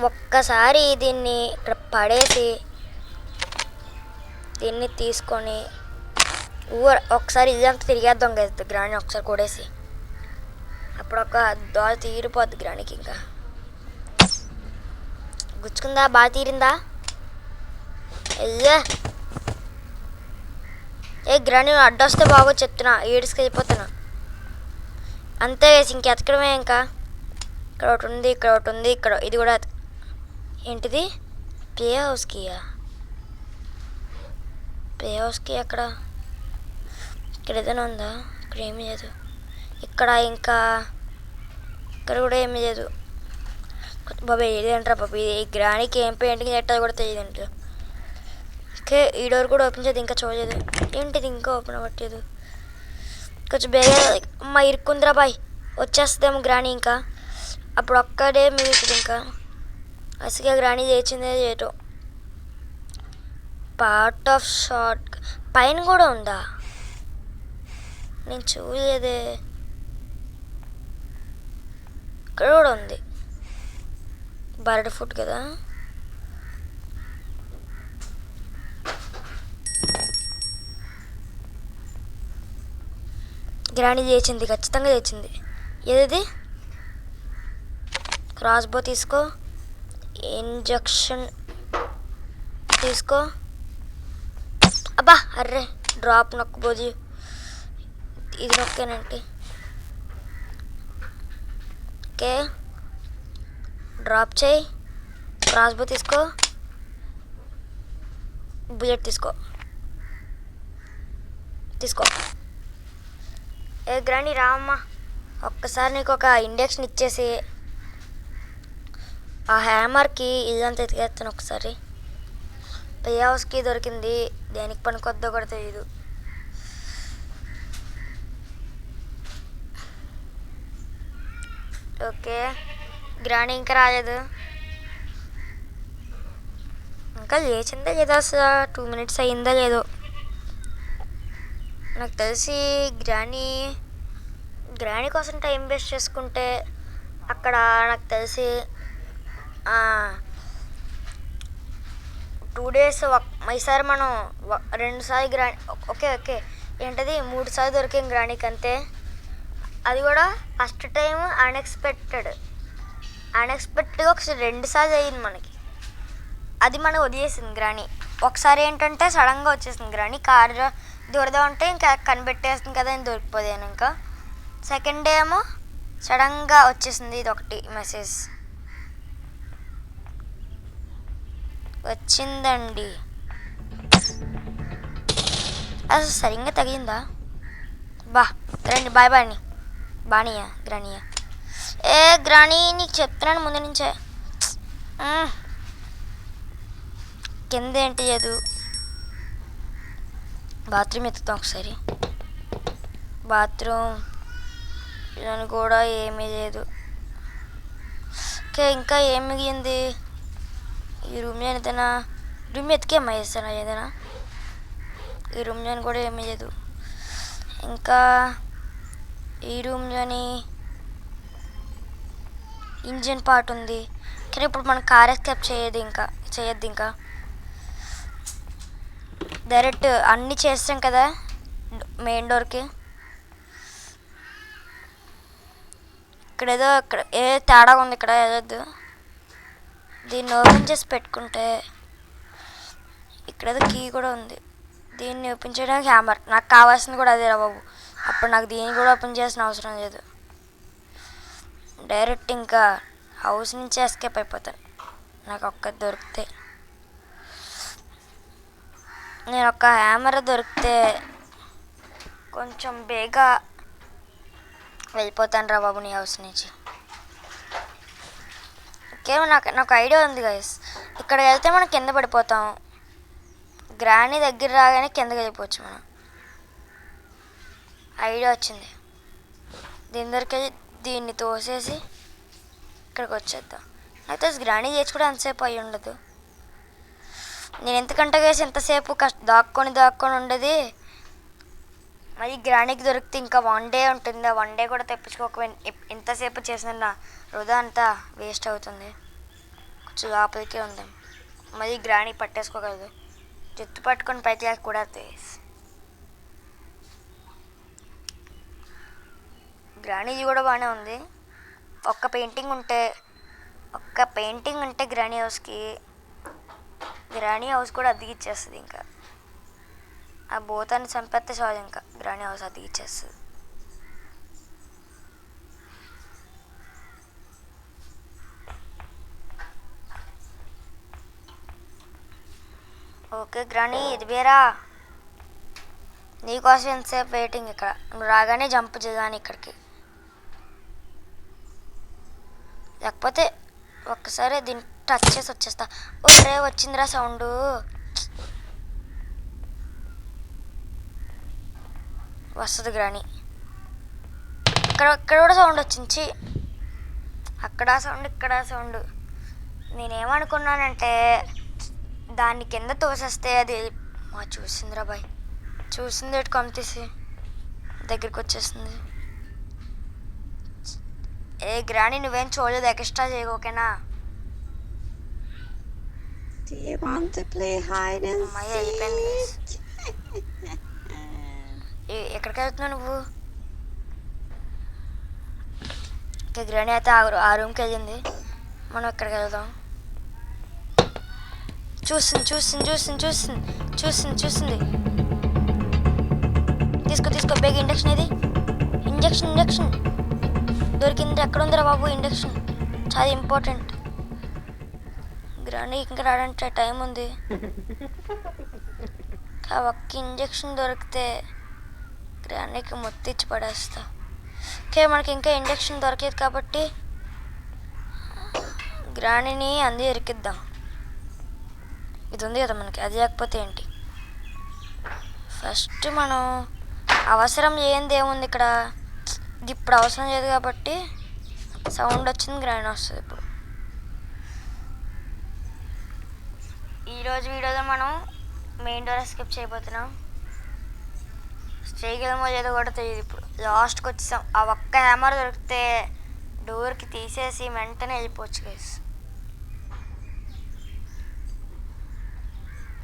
ఒక్కసారి దీన్ని ఇక్కడ పడేసి దీన్ని తీసుకొని ఒకసారి ఇదంతా తిరిగేద్దాం కదా గ్రాండ్ ఒకసారి కొడేసి. అప్పుడు ఒక దోల తీరిపోద్ది గ్రానికి. ఇంకా గుచ్చుకుందా? బాగా తీరిందా? అయ్యా ఏ గ్రాని అడ్డొస్తే బాగో చెప్తున్నా. ఏడుసుకు వెళ్ళిపోతున్నా అంతే. ఇంకెతకడమే. ఇంకా ఇక్కడ ఒకటి ఉంది, ఇక్కడ ఒకటి ఉంది, ఇక్కడ ఇది కూడా. ఏంటిది? ప్లే హౌస్కియా? ప్లే హౌస్కి అక్కడ ఇక్కడ ఏదైనా ఉందా? ఇక్కడ ఏమీ లేదు. ఇక్కడ ఇంకా ఇక్కడ కూడా ఏమీ లేదు. బాబా ఏదంటారా బాబు ఈ గ్రానికి ఏం పెయింటింగ్ చేయాలి కూడా తెలియదు. ఓకే ఈ డోర్ కూడా ఓపెన్ చేయదు. ఇంకా చూడలేదు. ఏంటిది ఇంకా ఓపెన్ అవ్వట్లేదు. కొంచెం బేగా అమ్మ ఇరుక్కుందిరా బాయ్. వచ్చేస్తుందేమో గ్రాని. ఇంకా అప్పుడు ఒక్కడే మిగులుతుంది. ఇంకా అసలుగా గ్రాని చేసిందే చేయటం. పార్ట్ ఆఫ్ షార్ట్ పైన కూడా ఉందా? నేను చూడలేదే. ఇక్కడ కూడా ఉంది. బర్డ్ ఫుడ్ కదా. గ్రాని చేసింది, ఖచ్చితంగా చేసింది. ఏది? క్రాస్బో తీసుకో, ఇంజెక్షన్ తీసుకో. అబ్బా అర్రే డ్రాప్ నొక్కబోదు. ఇది నొక్కానంటే ఓకే డ్రాప్ చేయి. క్రాస్బో తీసుకో, బుల్లెట్ తీసుకో. ఏ గ్రాని రామ్మ, ఒక్కసారి నీకు ఒక ఇంజెక్షన్ ఇచ్చేసి ఆ హ్యామర్కి ఇదంతా ఎతికేస్తాను ఒకసారి. ప్లే హౌస్కి దొరికింది, దేనికి పనికొద్దో కూడా తెలియదు. ఓకే గ్రాని ఇంకా రాలేదు. ఇంకా లేచిందా లేదా? అసలు 2 minutes అయిందా లేదో నాకు తెలిసి. గ్రాని కోసం టైం వేస్ట్ చేసుకుంటే అక్కడ నాకు తెలిసి 2 days ఈసారి మనం 2 సార్లు గ్రాని ఓకే ఏంటది 3 సార్లు దొరికింది గ్రానికి అంతే. అది కూడా ఫస్ట్ టైం అన్ఎక్స్పెక్టెడ్గా ఒకసారి 2 సార్లు అయ్యింది మనకి. అది మనం వదిలేసింది గ్రాని. ఒకసారి ఏంటంటే సడన్గా వచ్చేసింది గ్రాని. కారు దూరదా ఉంటే ఇంకా కనిపెట్టేస్తుంది కదా అని దొరికిపోయాను. ఇంకా సెకండ్ డే ఏమో సడన్గా వచ్చేసింది. ఇది ఒకటి మెసేజ్ వచ్చిందండి. అసలు సరిగ్గా తగిలిందా? రండి బాయ్ బానియా గ్రానియా. ఏ గ్రాని నీకు చెప్తున్నాను ముందు నుంచే. కింద ఏంటి లేదు. బాత్రూమ్ ఎత్తుతాం ఒకసారి. బాత్రూమ్ అని కూడా ఏమీ లేదు. ఓకే ఇంకా ఏం మిగిలింది? ఈ రూమ్లో ఏదైనా రూమ్ ఎత్తికేమ్మా చేస్తానా ఏదైనా? ఈ రూమ్లో కూడా ఏమీ లేదు. ఇంకా ఈ రూమ్లోని ఇంజిన్ పార్ట్ ఉంది, కానీ ఇప్పుడు మనం కార్ ఎస్కేప్ చేయొద్దు ఇంకా డైరెక్ట్ అన్నీ చేస్తాం కదా మెయిన్ డోర్కి. ఇక్కడ ఏ తేడా ఉంది, ఇక్కడ ఏదొద్దు. దీన్ని ఓపెన్ చేసి పెట్టుకుంటే ఇక్కడేదో కీ కూడా ఉంది, దీన్ని ఓపెన్ చేయడానికి హ్యామర్. నాకు కావాల్సింది కూడా అదే రా బాబు. అప్పుడు నాకు దీన్ని కూడా ఓపెన్ చేసిన అవసరం లేదు, డైరెక్ట్ ఇంకా హౌస్ నుంచి ఎస్కేప్ అయిపోతాను నాకు ఒక్కటి దొరికితే. నేను ఒక హ్యామర్ దొరికితే కొంచెం బేగా వెళ్ళిపోతాను రా బాబు నీ హౌస్ నుంచి. ఓకే, నాకు ఐడియా ఉంది గైస్. ఇక్కడ వెళ్తే మనం కింద పడిపోతాం, గ్రానీ దగ్గర రాగానే కిందకి వెళ్ళిపోవచ్చు మనం. ఐడియా వచ్చింది. దీని దగ్గరికి వెళ్ళి దీన్ని తోసేసి ఇక్కడికి వచ్చేద్దాం. అయితే గ్రానీ చేసి కూడా అంతసేపు అయ్యి ఉండదు. నేను ఎందుకంటే వేసి ఎంతసేపు దాక్కొని ఉండేది. మరి గ్రానీకి దొరికితే ఇంకా 1 డే ఉంటుంది, 1 డే కూడా తెప్పించుకోక ఎంతసేపు చేసిన వృధా అంతా వేస్ట్ అవుతుంది. కొంచెం లోపలికే ఉంది, మరి గ్రానీ పట్టేసుకోగలదు. జుట్టు పట్టుకొని పైకి లేక కూడా గ్రానీది కూడా బాగానే ఉంది. ఒక్క పెయింటింగ్ ఉంటే గ్రానీ హౌస్ కూడా అద్దెకిచ్చేస్తుంది. ఇంకా ఆ భూతాన్ని చంపేస్తే చాలు, ఇంకా గ్రానీ హౌస్ అద్దెకిచ్చేస్తుంది. ఓకే గ్రానీ, ఇది వేరా నీకోసం ఎంతసేపు వెయిటింగ్. ఇక్కడ నువ్వు రాగానే జంప్ చేయాలని ఇక్కడికి, లేకపోతే ఒక్కసారి దీన్ని టచ్ చేసి వచ్చేస్తా. ఒరే వచ్చిందిరా సౌండ్. వస్తుంది గ్రానీ. ఇక్కడ కూడా సౌండ్ వచ్చింది, అక్కడ సౌండ్ ఇక్కడ సౌండ్. నేనేమనుకున్నానంటే దాన్ని కింద తోసేస్తే అది చూసిందిరా బాయ్, చూసింది ఎటు కంతీసి దగ్గరికి వచ్చేస్తుంది. ఏ గ్రానీ నువ్వేం చూడలేదు, ఎక్స్ట్రా చేయకోకేనా. అయిపోయింది. ఎక్కడికి వెళ్తున్నావు నువ్వు? గ్రానీ అయితే ఆ రూమ్కి వెళ్ళింది, మనం ఎక్కడికి వెళ్దాం. చూస్తుంది. తీసుకో బేగ్ ఇండక్షన్. ఇది ఇంజక్షన్ దొరికింది. ఎక్కడ ఉందిరా బాబు ఇండక్షన్, చాలా ఇంపార్టెంట్. గ్రానీ ఇంకా రావడానికి టైం ఉంది. ఒక్క ఇంజక్షన్ దొరికితే గ్రానీకి మొత్తిచ్చి పడేస్తా. ఓకే, మనకి ఇంకా ఇంజక్షన్ దొరికేది కాబట్టి గ్రానీని అంది ఇరికిద్దాం. ఇది ఉంది కదా మనకి, అది లేకపోతే ఏంటి. ఫస్ట్ మనం అవసరం ఏంది ఏముంది ఇక్కడ, ఇప్పుడు అవసరం లేదు కాబట్టి సౌండ్ వచ్చింది, గ్రానీ వస్తుంది. ఇప్పుడు ఈరోజు వీడియోలో మనం మెయిన్ డోర్ స్కిప్ చేయబోతున్నాం. చేయగలమో లేదో కూడా తెలియదు. ఇప్పుడు లాస్ట్కి వచ్చేసాం. ఆ ఒక్క హ్యామర్ దొరికితే డోర్కి తీసేసి వెంటనే వెళ్ళిపోవచ్చు గైస్.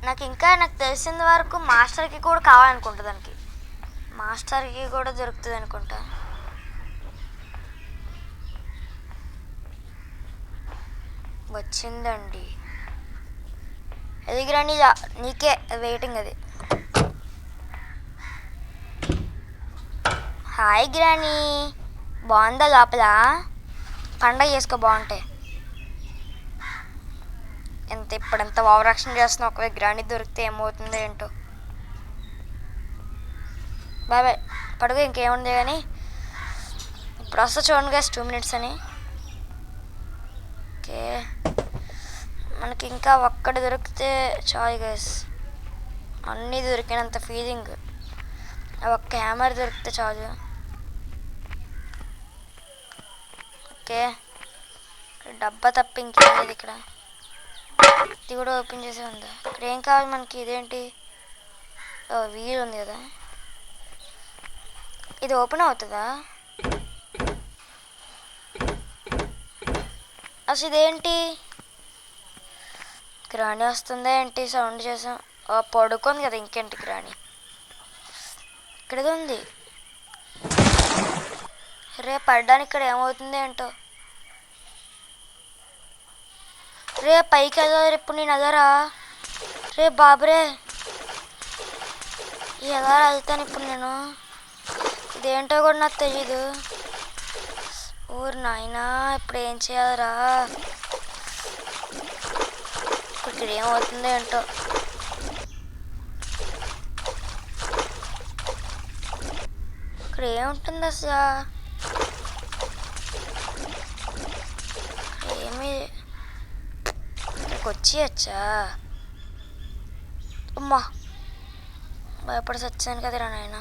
నాకు తెలిసిన వరకు మాస్టర్కి కూడా కావాలనుకుంటా, దానికి మాస్టర్కి కూడా దొరుకుతుంది అనుకుంటా. వచ్చిందండి. అది గ్రానీ నీకే వెయిటింగ్. అది హాయ్ గ్రానీ, బాగుందా లోపల? పండగ చేసుకో బాగుంటాయి. ఇప్పుడంత ఓవరాక్షన్ చేస్తున్నావు. ఒకవేళ గ్రానీ దొరికితే ఏమవుతుందో ఏంటో. బాయ్ పడుగు, ఇంకేముంది కానీ ఇప్పుడు వస్తా చూడండి గైస్, 2 minutes అని. ఓకే, మనకి ఇంకా ఒక్కటి దొరికితే చాలు గైస్, అన్నీ దొరికినంత ఫీలింగ్. ఒక్క హ్యామర్ దొరికితే చాలు. ఓకే, డబ్బా తప్ప ఇంకేం లేదు ఇక్కడ. ఇది కూడా ఓపెన్ చేసే ఉందా? ఇక్కడ ఏం కావాలి మనకి? ఇదేంటి? వీల్ ఉంది కదా. ఇది ఓపెన్ అవుతుందా? అసలు ఇదేంటి? గ్రాని వస్తుందా ఏంటి? సౌండ్ చేసాం. పడుకుంది కదా, ఇంకేంటి గ్రాని. ఇక్కడది ఉంది. రేపు పడ్డానికి ఇక్కడ ఏమవుతుంది ఏంటో. రేపు పైకి వెళ్ళాలి. ఇప్పుడు నేను అదరా రేపు బాబురే ఎలా వెళ్తాను ఇప్పుడు నేను? ఇదేంటో కూడా నాకు తెలీదు. ఊరు నాయనా, ఇప్పుడు ఏం చేయాలరా? ఇక్కడ ఏమవుతుందో ఏంటో. ఇక్కడ ఏముంటుంది అసలు? ఏమి ఇక్కడికి వచ్చేయచ్చా? అమ్మా, భయపడి వచ్చాను కదరా నాయన.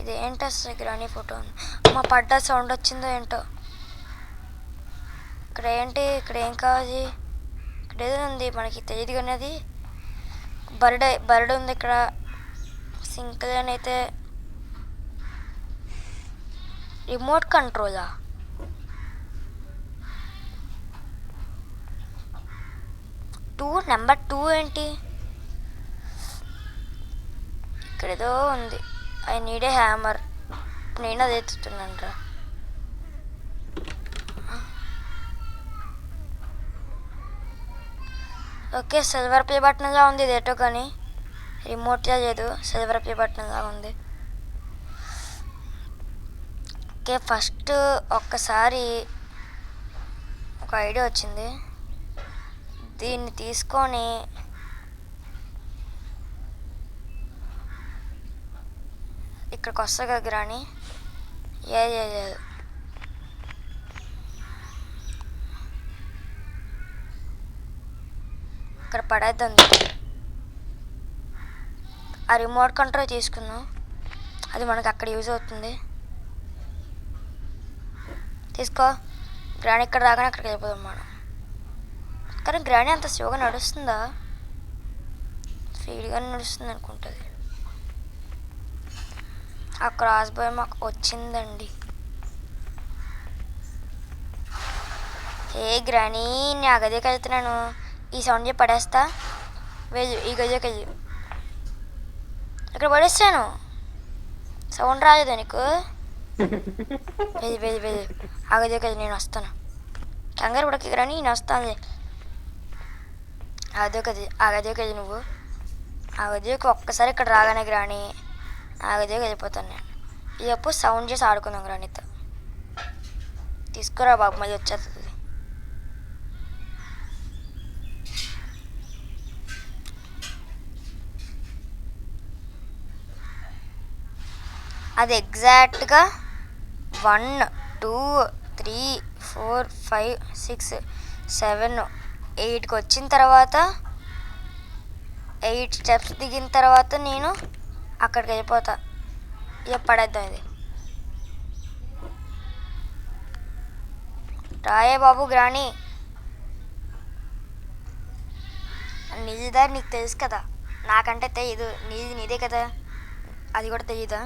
ఇదేంటి అసలు? గ్రాని ఫోటో. అమ్మ, పడ్డా సౌండ్ వచ్చిందో ఏంటో. ఇక్కడ ఏంటి? ఇక్కడ ఏం కావాలి? ఇక్కడ ఏదో ఉంది, మనకి తెలియదు కానీ అది బర్డ్ ఉంది ఇక్కడ. సింక్లేన్ అయితే రిమోట్ కంట్రోలా? నెంబర్ 2 ఏంటి? ఇక్కడ ఏదో ఉంది. I need a hammer. నేను అది ఎత్తుతున్నాను రా. ఓకే, సిల్వర్ ప్లే బటన్లా ఉంది ఇదేటో, కానీ రిమోట్లా లేదు. సిల్వర్ ప్లే బటన్లా ఉంది. ఓకే, ఫస్ట్ ఒక్కసారి ఒక ఐడియా వచ్చింది. దీన్ని తీసుకొని ఇక్కడికి వస్తా కదా గ్రాని. లేదు, ఇక్కడ పడేద్దాం. ఆ రిమోట్ కంట్రోల్ తీసుకుందాం, అది మనకు అక్కడ యూజ్ అవుతుంది. తీసుకో గ్రాని. ఇక్కడ రాగానే అక్కడికి వెళ్ళిపోదాం మనం. కానీ గ్రాని అంత స్లోగా నడుస్తుందా? స్పీడ్గానే నడుస్తుంది అనుకుంటుంది. ఆ క్రాస్ బాయ్ మాకు వచ్చిందండి. ఏ గ్రాని, నేను ఆ గదికి వెళ్తున్నాను. ఈ సౌండ్ చెప్పి పడేస్తా. వెళ్ళు, ఈ గదికి వెళ్ళు. ఇక్కడ పడేస్తాను. సౌండ్ రాలేదు నీకు? వెళ్ళి ఆ గదికి వెళ్ళి. నేను వస్తాను. కంగారు పడకి గ్రాని, నేను వస్తాను. ఆ గదికి వెళ్ళి నువ్వు. ఆ గదికి ఒక్కసారి ఇక్కడ రాగానే గ్రాని, ఆ గదికి వెళ్ళిపోతాను నేను. ఈలోపు సౌండ్ చేసి ఆడుకుందాం గ్రానితో. తీసుకురా బాబు, మళ్ళీ వచ్చేస్తుంది. అది ఎగ్జాక్ట్గా 1 2 3 4 5 6 7 8కి వచ్చిన తర్వాత 8 స్టెప్స్ దిగిన తర్వాత నేను అక్కడికి వెళ్ళిపోతా. ఇక పడేద్దాం. ఇది రాయే బాబు గ్రాని. నీది దారి నీకు తెలుసు కదా, నాకంటే తెలియదు. నీదే కదా, అది కూడా తెలియదా?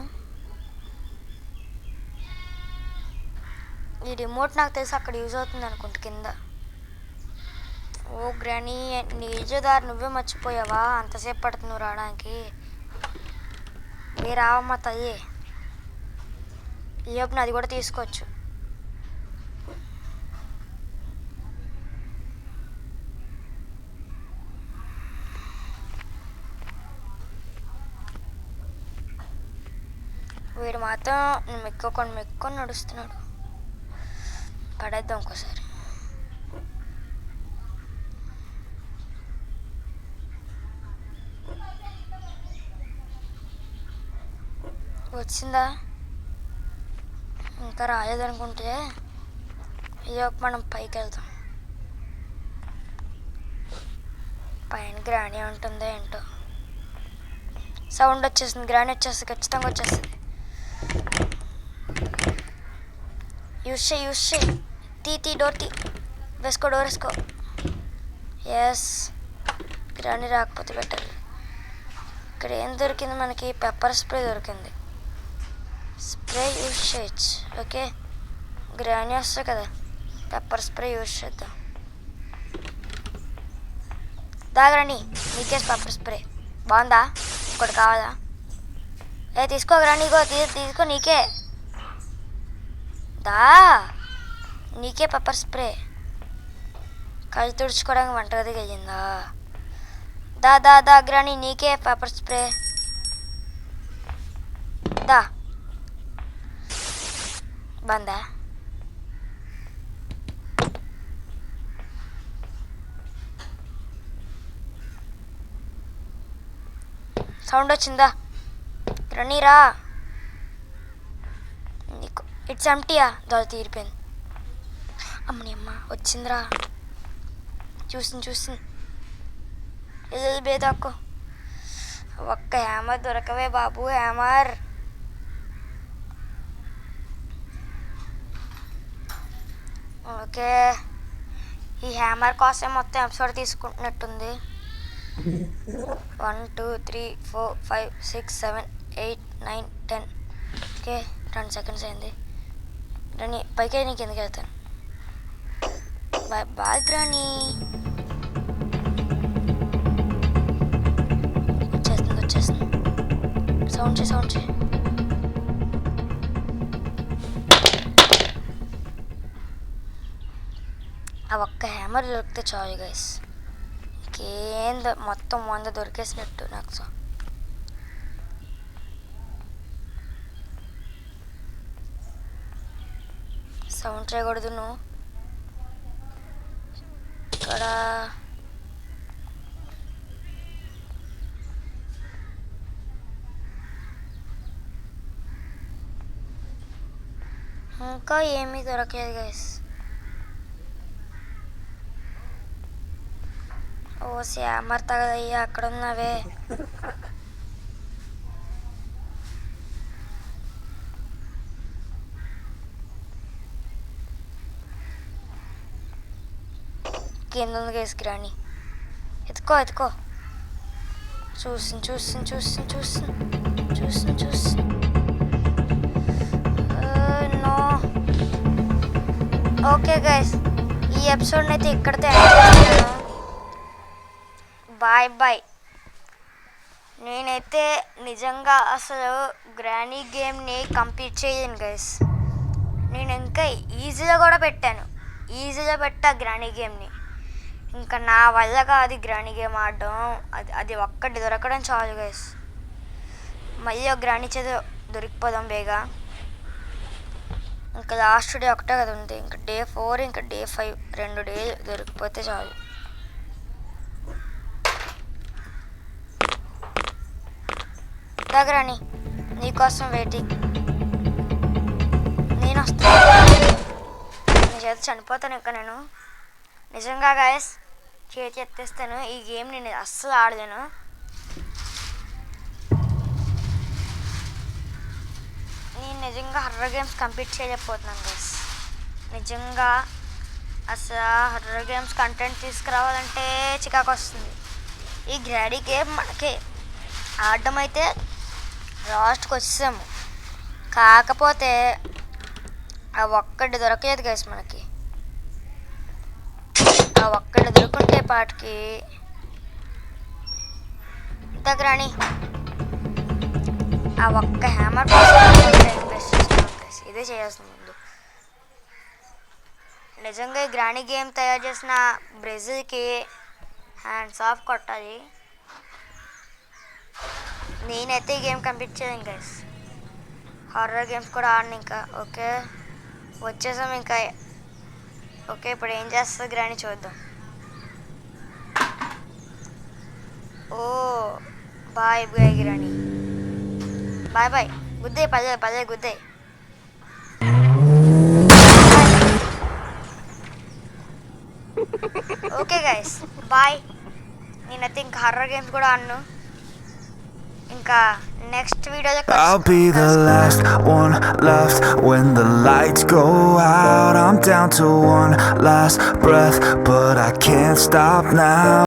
ఈ రిమోట్ నాకు తెలిసి అక్కడ యూజ్ అవుతుంది అనుకుంటా, కింద. ఓ గ్రాని, నిజ దారి నువ్వే మర్చిపోయావా? అంతసేపు పడుతుంది నువ్వు రావడానికి. ఏ రావమ్మా తల్లి. ఈ లోపున అది కూడా తీసుకోవచ్చు. వీడు మాత్రం మెక్కొని నడుస్తున్నాడు. పడేద్దాం ఇంకోసారి. వచ్చిందా? ఇంకా రాలేదనుకుంటే ఈలోపు మనం పైకి వెళ్తాం. పైన గ్రాని ఉంటుందో ఏంటో. సౌండ్ వచ్చేస్తుంది. గ్రాని వచ్చేస్తుంది, ఖచ్చితంగా వచ్చేస్తుంది. యూస్ చేయి. తీ డోర్ తీ. డోర్ వేసుకో. ఎస్, గ్రాని రాకపోతే బెటర్. ఇక్కడ ఏం దొరికింది మనకి? పెప్పర్ స్ప్రే దొరికింది. స్ప్రే యూజ్ చేయొచ్చు. ఓకే, గ్రానీ వస్తుంది కదా, పెప్పర్ స్ప్రే యూజ్ చేద్దాం. దాగరాని నీకే పెప్పర్ స్ప్రే బాగుందా? ఇంకోటి కావాలా? తీసుకో గ్రానీ, తీసుకో నీకే. దా నీకే పెప్పర్ స్ప్రే. కళ్ళు తుడుచుకోవడానికి వంటగదికి వెళ్ళిందా? దా దా దా గ్రానీ, నీకే పెప్పర్ స్ప్రే. దా బందా. సౌండ్ వచ్చిందా? రణీరా, నీకు ఇట్స్ ఎంటీయా? దాని తీరిపోయింది. అమ్మని అమ్మ వచ్చిందిరా. చూసింది వెళ్ళి బేదాక్కో. ఒక్క హ్యామర్ దొరకవే బాబు, హ్యామర్. ఓకే, ఈ హ్యామర్ కోసం మొత్తం ఎపిసోడ్ తీసుకుంటున్నట్టుంది. 1 2 3 4 5 6 7 8 9 10. ఓకే, 10 seconds అయింది. రాని పైకి నీకు ఎందుకు వెళ్తాను. Bye bye granny. వచ్చేస్తుంది. సౌండ్ చేయి. ఆ ఒక్క హ్యామర్ దొరికితే చాలు గైస్. ఇంకేం మొత్తం 100 దొరికేసినట్టు నాకు. సౌండ్ చేయకూడదు నువ్వు ఇక్కడ. ఇంకా ఏమీ దొరకలేదు గైస్. ఓ హ్యామర్ తగదయ్యా, అక్కడ ఉన్నావే. కింద ఉంది గైస్ గ్రానీ. ఎత్తుకో. చూస్తుంది. నో. ఓకే గైస్, ఈ ఎపిసోడ్ని అయితే ఇక్కడితో ఎండ్ చేస్తున్నాను. బాయ్. నేనైతే నిజంగా అసలు గ్రానీ గేమ్ని కంప్లీట్ చేయలేను గైస్. నేను ఇంకా ఈజీగా కూడా పెట్టాను. ఈజీగా పెట్టా గ్రానీ గేమ్ని. ఇంకా నా వల్ల కాదు గ్రానీ గేమ్ ఆడడం. అది ఒక్కటి దొరకడం చాలు గైస్. మళ్ళీ ఒక గ్రానీ చేత దొరికిపోదాం బేగా. ఇంకా లాస్ట్ డే ఒకటే కదా ఉంది. ఇంకా డే 4 ఇంకా డే 5 2 డేలు దొరికిపోతే చాలు. దగ్గరని నీకోసం వెయిటింగ్. నేను వస్తాను. నీ చేత చనిపోతాను ఇంకా నేను. నిజంగా గాయస్ చేతి ఎత్తేస్తాను. ఈ గేమ్ నేను అస్సలు ఆడలేను. నేను నిజంగా హర్రర్ గేమ్స్ కంప్లీట్ చేయలేకపోతున్నాను గైస్. నిజంగా అసలు హర్రర్ గేమ్స్ కంటెంట్ తీసుకురావాలంటే చికాకు వస్తుంది. ఈ గ్రానీ గేమ్ మనకి ఆడడం అయితే లాస్ట్కి వచ్చేసాము. కాకపోతే ఆ ఒక్కటి దొరకలేదు గైస్ మనకి. ఆ ఒక్కటి దొరుకుంటే పాటికి దగ్గరాని ఆ ఒక్క హ్యామర్ ఇదే చేయాల్సింది ముందు. నిజంగా ఈ గ్రానీ గేమ్ తయారు చేసిన బ్రెజిల్కి హ్యాండ్స్ ఆఫ్ కొట్టాలి. నేనైతే ఈ గేమ్ కంప్లీట్ చేయలేను గైస్. హారర్ గేమ్స్ కూడా ఆడను ఇంకా. ఓకే, వచ్చేసాం ఇంకా. ఓకే, ఇప్పుడు ఏం చేస్తుంది గ్రానీ చూద్దాం. ఓ బాయ్ గ్రానీ. బాయ్. గుద్దే పదే గుద్దే. Okay guys bye. నేనైతే ఇంకా హర్రర్ గేమ్స్ కూడా ఆడను. ఇంకా నెక్స్ట్ వీడియోలో I'll be the last one left when the lights go out. I'm down to one last breath, but I can't stop now.